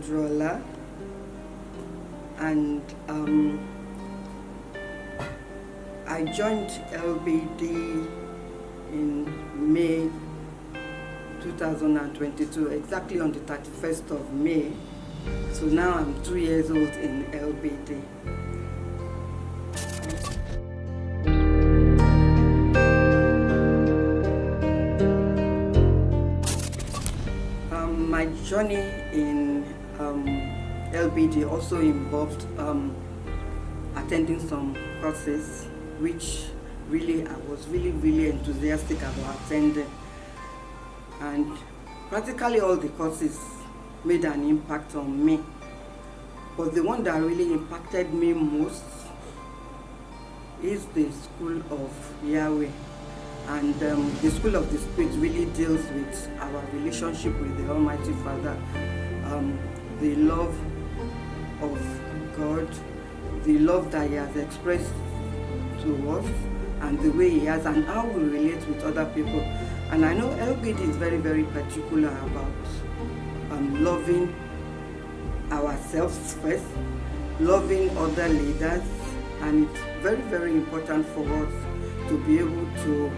Makanjuola, and I joined LBD in May 2022, exactly on the 31st of May. So now I'm 2 years old in LBD. My journey in LBD also involved attending some courses, which I was really enthusiastic about attending. And practically all the courses made an impact on me. But the one that really impacted me most is the School of Yahweh. And the School of the Spirit really deals with our relationship with the Almighty Father, the love of God, the love that He has expressed to us, and the way He has, and how we relate with other people. And I know LBD is very particular about loving ourselves first, loving other leaders, and it's very important for us to be able to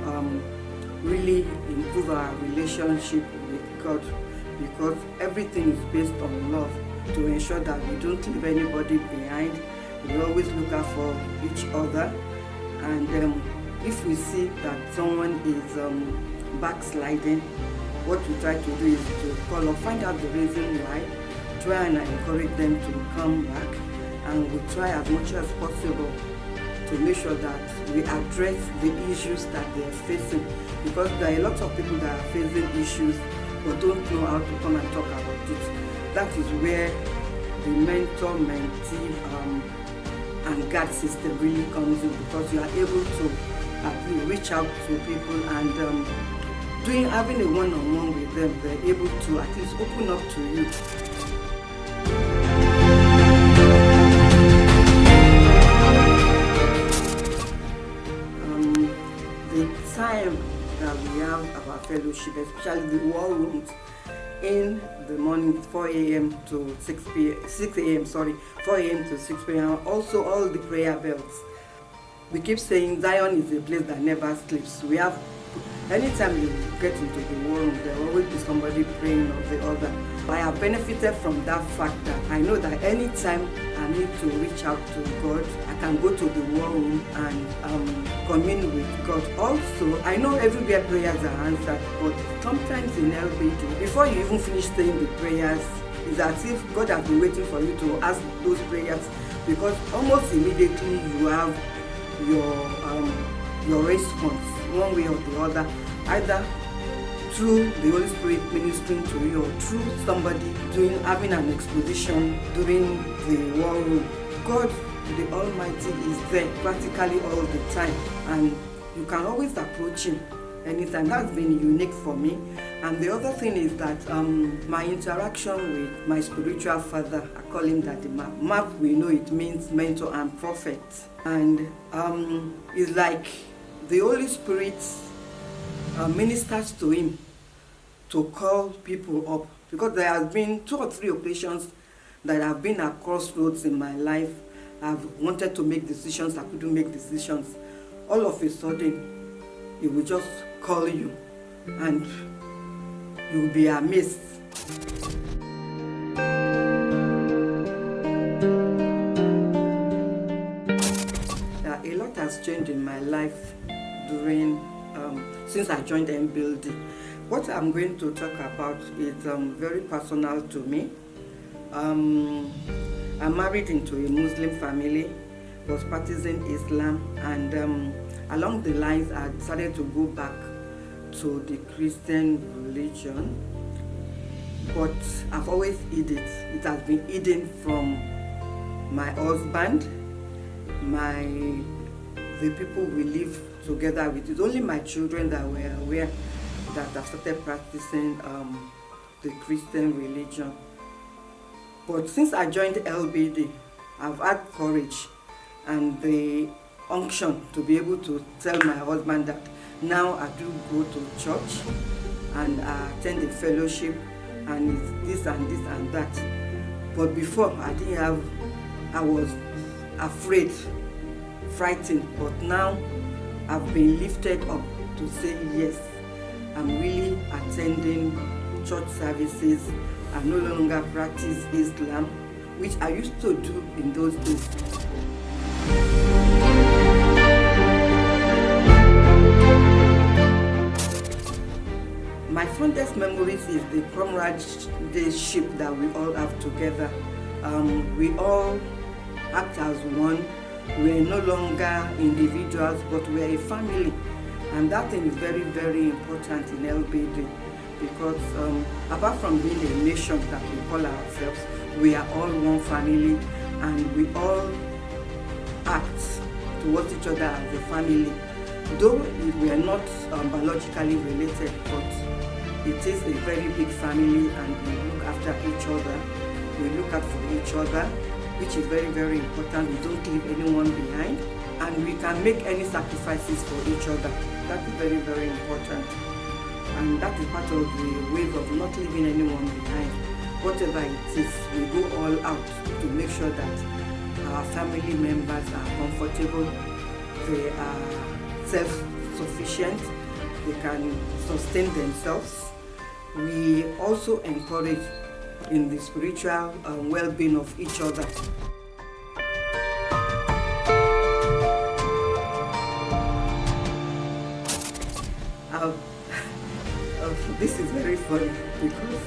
really improve our relationship with God, because everything is based on love, to ensure that we don't leave anybody behind. We always look out for each other, and if we see that someone is backsliding, what we try to do is to call up, find out the reason why, try and encourage them to come back, and we try as much as possible to make sure that we address the issues that they're facing, because there are a lot of people that are facing issues but don't know how to come and talk about it. That is where the mentor-mentee and guide system really comes in, because you are able to reach out to people, and having a one-on-one with them, they're able to at least open up to you. The time that we have our fellowship, especially the war rooms, in the morning, 4 a.m. to 6 a.m. 4 a.m. to 6 p.m. Also, all the prayer bells. We keep saying Zion is a place that never sleeps. We have, anytime you get into the war room, there will always be somebody praying or the other. I have benefited from that fact that I know that anytime I need to reach out to God, I can go to the war room and commune with God. Also, I know everywhere prayers are answered, but sometimes in LBD, before you even finish saying the prayers, it's as if God has been waiting for you to ask those prayers, because almost immediately you have your response, one way or the other, either through the Holy Spirit ministering to you, or through somebody having an exposition during the war room. God, the Almighty, is there practically all the time, and you can always approach Him anytime. That's been unique for me. And the other thing is that my interaction with my spiritual father, I call him Daddy Map. Map, we know it means mentor and prophet, and it's like the Holy Spirit ministers to him to call people up, because there have been 2 or 3 occasions that I've been at crossroads in my life. I've wanted to make decisions, I couldn't make decisions. All of a sudden, he will just call you, and you'll be amazed. A lot has changed in my life since I joined MBLD. What I'm going to talk about is very personal to me. I'm married into a Muslim family, was practicing Islam, and along the lines I decided to go back to the Christian religion, but I've always hid it. It has been hidden from my husband, the people we live together with. It's only my children that were aware that I've started practicing the Christian religion. But since I joined LBD, I've had courage and the unction to be able to tell my husband that now I do go to church and I attend a fellowship, and it's this and this and that. But before, I was afraid, frightened. But now I've been lifted up to say yes, I'm really attending church services. I no longer practice Islam, which I used to do in those days. My fondest memories is the comradeship that we all have together. We all act as one. We're no longer individuals, but we're a family. And that thing is very, very important in LBD, because apart from being a nation that we call ourselves, we are all one family, and we all act towards each other as a family. Though we are not biologically related, but it is a very big family, and we look after each other. We look out for each other, which is very, very important. We don't leave anyone behind, and we can make any sacrifices for each other. That is very, very important. And that is part of the ways of not leaving anyone behind. Whatever it is, we go all out to make sure that our family members are comfortable, they are self-sufficient, they can sustain themselves. We also encourage in the spiritual well-being of each other. This is very funny, because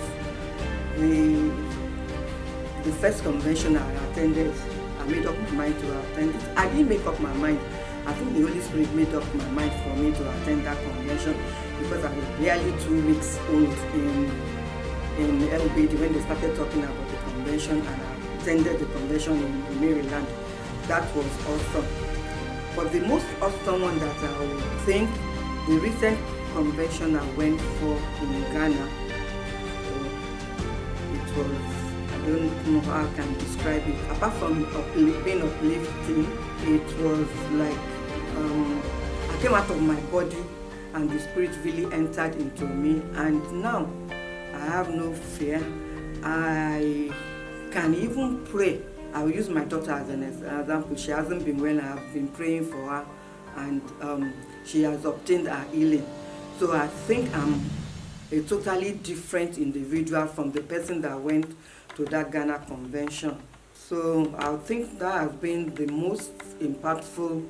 the first convention I attended, I made up my mind to attend it. I didn't make up my mind. I think the Holy Spirit made up my mind for me to attend that convention, because I was barely 2 weeks old in LBD when they started talking about the convention, and I attended the convention in Maryland. That was awesome. But the most awesome one that I would think, the recent convention I went for in Ghana, it was, I don't know how I can describe it. Apart from being uplifting, it was like I came out of my body, and the Spirit really entered into me, and now I have no fear. I can even pray. I will use my daughter as an example. She hasn't been well. I have been praying for her, and she has obtained her healing. So I think I'm a totally different individual from the person that went to that Ghana convention. So I think that has been the most impactful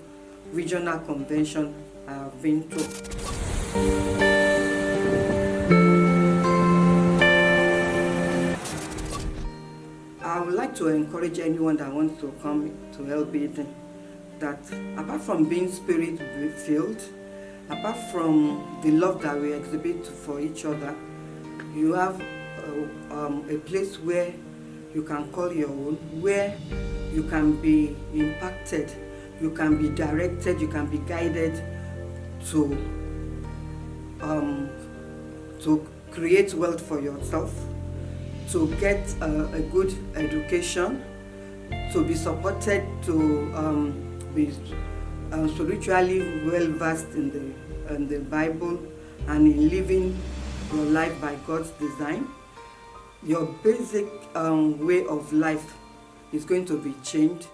regional convention I have been to. I would like to encourage anyone that wants to come to LBD that apart from being spirit-filled, apart from the love that we exhibit for each other, you have a place where you can call your own, where you can be impacted, you can be directed, you can be guided to create wealth for yourself, to get a good education, to be supported, to be spiritually well versed in the Bible and in living your life by God's design. Your basic way of life is going to be changed.